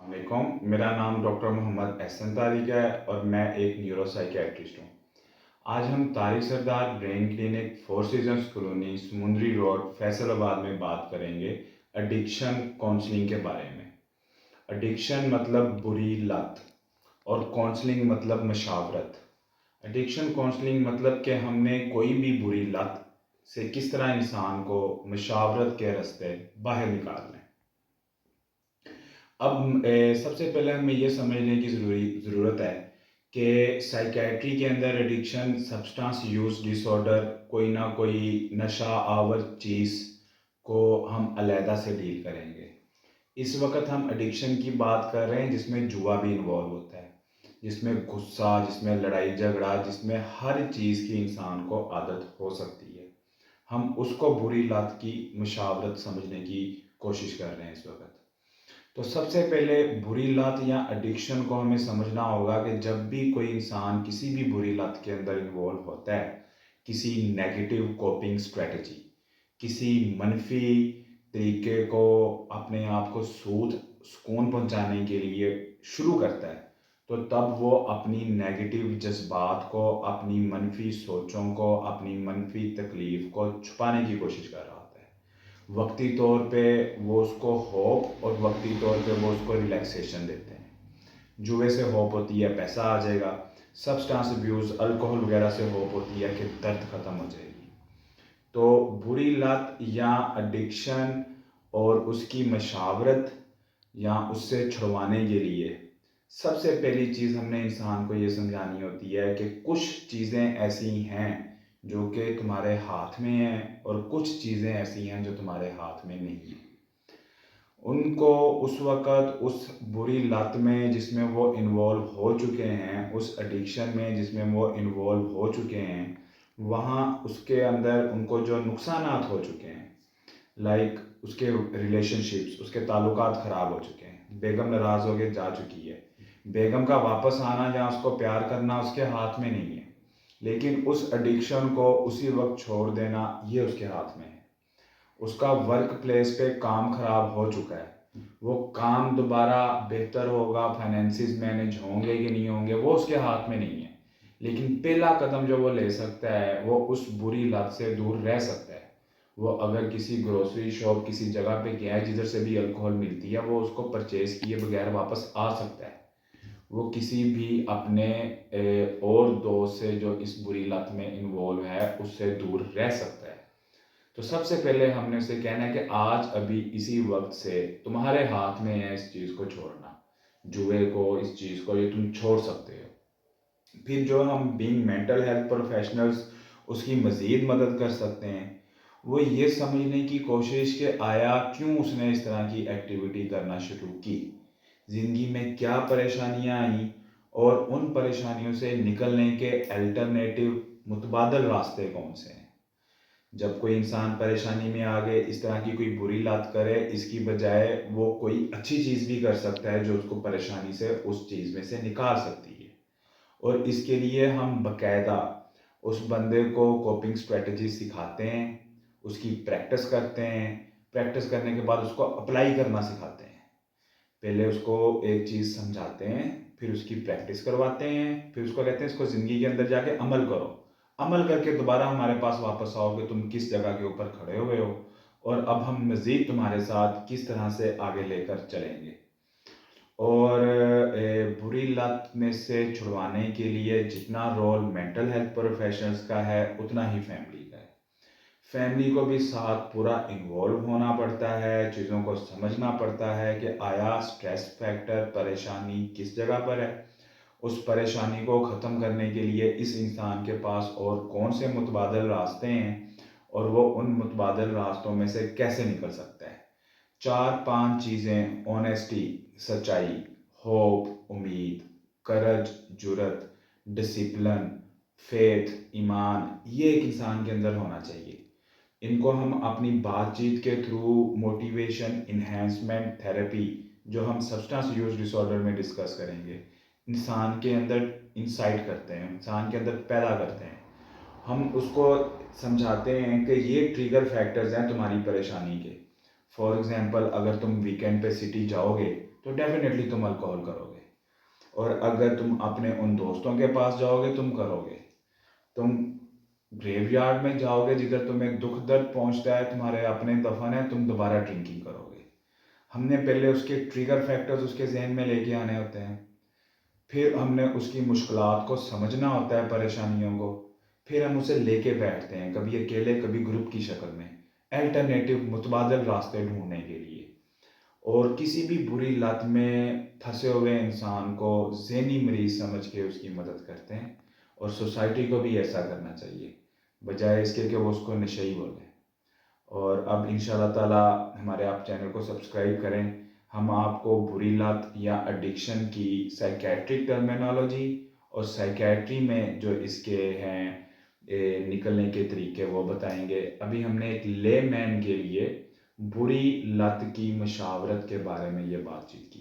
वालेकुम, मेरा नाम डॉक्टर मोहम्मद एहसन तारिक है और मैं एक न्यूरोसाइकियाट्रिस्ट हूँ। आज हम Tariq Sardar brain clinic, four seasons colony, Samundri road, Faisalabad में बात करेंगे एडिक्शन काउंसलिंग के बारे में। एडिक्शन मतलब बुरी लत और काउंसलिंग मतलब मशावरत। एडिक्शन काउंसलिंग मतलब कि हमने कोई भी बुरी लत से किस तरह इंसान को मशावरत के रास्ते बाहर निकालना है। अब सबसे पहले हमें ये समझने की ज़रूरत है कि साइकेट्री के अंदर एडिक्शन सब्सटेंस यूज़ डिसऑर्डर, कोई ना कोई नशा आवर चीज़ को हम अलहदा से डील करेंगे। इस वक्त हम एडिक्शन की बात कर रहे हैं जिसमें जुआ भी इन्वॉल्व होता है, जिसमें गुस्सा, जिसमें लड़ाई झगड़ा, जिसमें हर चीज़ की इंसान को आदत हो सकती है। हम उसको बुरी लत की मुशावरत समझने की कोशिश कर रहे हैं इस वक्त। तो सबसे पहले बुरी लत या एडिक्शन को हमें समझना होगा कि जब भी कोई इंसान किसी भी बुरी लत के अंदर इन्वॉल्व होता है, किसी नेगेटिव कोपिंग स्ट्रेटजी, किसी मनफी तरीके को अपने आप को सुकून पहुंचाने के लिए शुरू करता है, तो तब वो अपनी नेगेटिव जज्बात को, अपनी मनफी सोचों को, अपनी मनफी तकलीफ़ को छुपाने की कोशिश कर रहा होता है। वक्ती तौर पे वो उसको होप और वक्ती तौर पे वो उसको रिलैक्सेशन देते हैं। जुए से होप होती है पैसा आ जाएगा, सब्सटेंस अब्यूज़ अल्कोहल वगैरह से होप होती है कि दर्द ख़त्म हो जाएगी। तो बुरी लत या एडिक्शन और उसकी मशावरत या उससे छुड़वाने के लिए सबसे पहली चीज़ हमने इंसान को ये समझानी होती है कि कुछ चीज़ें ऐसी हैं जो कि तुम्हारे हाथ में हैं और कुछ चीज़ें ऐसी हैं जो तुम्हारे हाथ में नहीं हैं। उनको उस वक़्त उस बुरी लत में जिसमें वो इन्वॉल्व हो चुके हैं, उस एडिक्शन में जिसमें वो इन्वॉल्व हो चुके हैं, वहाँ उसके अंदर उनको जो नुकसानात हो चुके हैं, लाइक उसके रिलेशनशिप्स, उसके ताल्लुकात ख़राब हो चुके हैं, बेगम नाराज़ होके जा चुकी है, बेगम का वापस आना या उसको प्यार करना उसके हाथ में नहीं है, लेकिन उस एडिक्शन को उसी वक्त छोड़ देना ये उसके हाथ में है। उसका वर्क प्लेस पे काम ख़राब हो चुका है, वो काम दोबारा बेहतर होगा, फाइनेंसिस मैनेज होंगे कि नहीं होंगे, वो उसके हाथ में नहीं है, लेकिन पहला कदम जो वो ले सकता है वो उस बुरी लत से दूर रह सकता है। वो अगर किसी ग्रोसरी शॉप, किसी जगह पे गया है जिधर से भी अल्कोहल मिलती है, वो उसको परचेज़ किए बगैर वापस आ सकता है। वो किसी भी अपने और दोस्त से जो इस बुरी लत में इन्वॉल्व है उससे दूर रह सकता है। तो सबसे पहले हमने उसे कहना है कि आज अभी इसी वक्त से तुम्हारे हाथ में है इस चीज़ को छोड़ना, जुए को, इस चीज़ को, ये तुम छोड़ सकते हो। फिर जो हम बीइंग मेंटल हेल्थ प्रोफेशनल्स उसकी मज़ीद मदद कर सकते हैं, वो ये समझने की कोशिश कि आया क्यों उसने इस तरह की एक्टिविटी करना शुरू की, ज़िंदगी में क्या परेशानियाँ आईं और उन परेशानियों से निकलने के अल्टरनेटिव मुतबादल रास्ते कौन से हैं। जब कोई इंसान परेशानी में आ गए, इस तरह की कोई बुरी लत करे, इसकी बजाय वो कोई अच्छी चीज़ भी कर सकता है जो उसको परेशानी से, उस चीज़ में से निकाल सकती है। और इसके लिए हम बाकायदा उस बंदे को कोपिंग स्ट्रेटजी सिखाते हैं, उसकी प्रैक्टिस करते हैं, प्रैक्टिस करने के बाद उसको अप्लाई करना सिखाते हैं। पहले उसको एक चीज़ समझाते हैं, फिर उसकी प्रैक्टिस करवाते हैं, फिर उसको कहते हैं इसको ज़िंदगी के अंदर जाके अमल करो। अमल करके दोबारा हमारे पास वापस आओ कि तुम किस जगह के ऊपर खड़े हुए हो और अब हम मज़ीद तुम्हारे साथ किस तरह से आगे लेकर चलेंगे। और बुरी लत में से छुड़वाने के लिए जितना रोल मेंटल हेल्थ प्रोफेशनल्स का है, उतना ही फैमिली का है। फैमिली को भी साथ पूरा इन्वॉल्व होना पड़ता है, चीज़ों को समझना पड़ता है कि आया स्ट्रेस फैक्टर, परेशानी किस जगह पर है, उस परेशानी को ख़त्म करने के लिए इस इंसान के पास और कौन से मुतबादल रास्ते हैं और वो उन मुतबादल रास्तों में से कैसे निकल सकता है। 4-5 चीज़ें: ऑनेस्टी, सच्चाई, होप, उम्मीद, करज, जुर्रत, डिसिप्लिन, फेथ, ईमान, ये एक इंसान के अंदर होना चाहिए। इनको हम अपनी बातचीत के थ्रू, मोटिवेशन इन्हांसमेंट थेरेपी, जो हम सब्सटेंस यूज़ डिसऑर्डर में डिस्कस करेंगे, इंसान के अंदर इंसाइट करते हैं, इंसान के अंदर पैदा करते हैं। हम उसको समझाते हैं कि ये ट्रिगर फैक्टर्स हैं तुम्हारी परेशानी के। फॉर एग्ज़ाम्पल, अगर तुम वीकेंड पे सिटी जाओगे तो डेफिनेटली तुम अल्कोहल करोगे। और अगर तुम अपने उन दोस्तों के पास जाओगे तुम करोगे। तुम ग्रेवयार्ड में जाओगे जिधर तुम्हें दुख दर्द पहुंचता है, तुम्हारे अपने दफन है, तुम दोबारा ड्रिंकिंग करोगे। हमने पहले उसके ट्रिगर फैक्टर्स उसके जहन में लेके आने होते हैं, फिर हमने उसकी मुश्किलात को समझना होता है, परेशानियों को, फिर हम उसे लेके बैठते हैं, कभी अकेले कभी ग्रुप की शक्ल में, अल्टरनेटिव मुतबादल रास्ते ढूंढने के लिए। और किसी भी बुरी लत में फंसे हुए इंसान को ज़हनी मरीज समझ के उसकी मदद करते हैं, और सोसाइटी को भी ऐसा करना चाहिए, बजाय इसके कि वो उसको नशेई बोले। और अब इंशाल्लाह ताला हमारे आप चैनल को सब्सक्राइब करें। हम आपको बुरी लत या एडिक्शन की साइकेट्रिक टर्मिनोलॉजी और साइकेट्री में जो इसके हैं निकलने के तरीके वो बताएंगे। अभी हमने एक ले मैन के लिए बुरी लत की मशावरत के बारे में ये बातचीत की।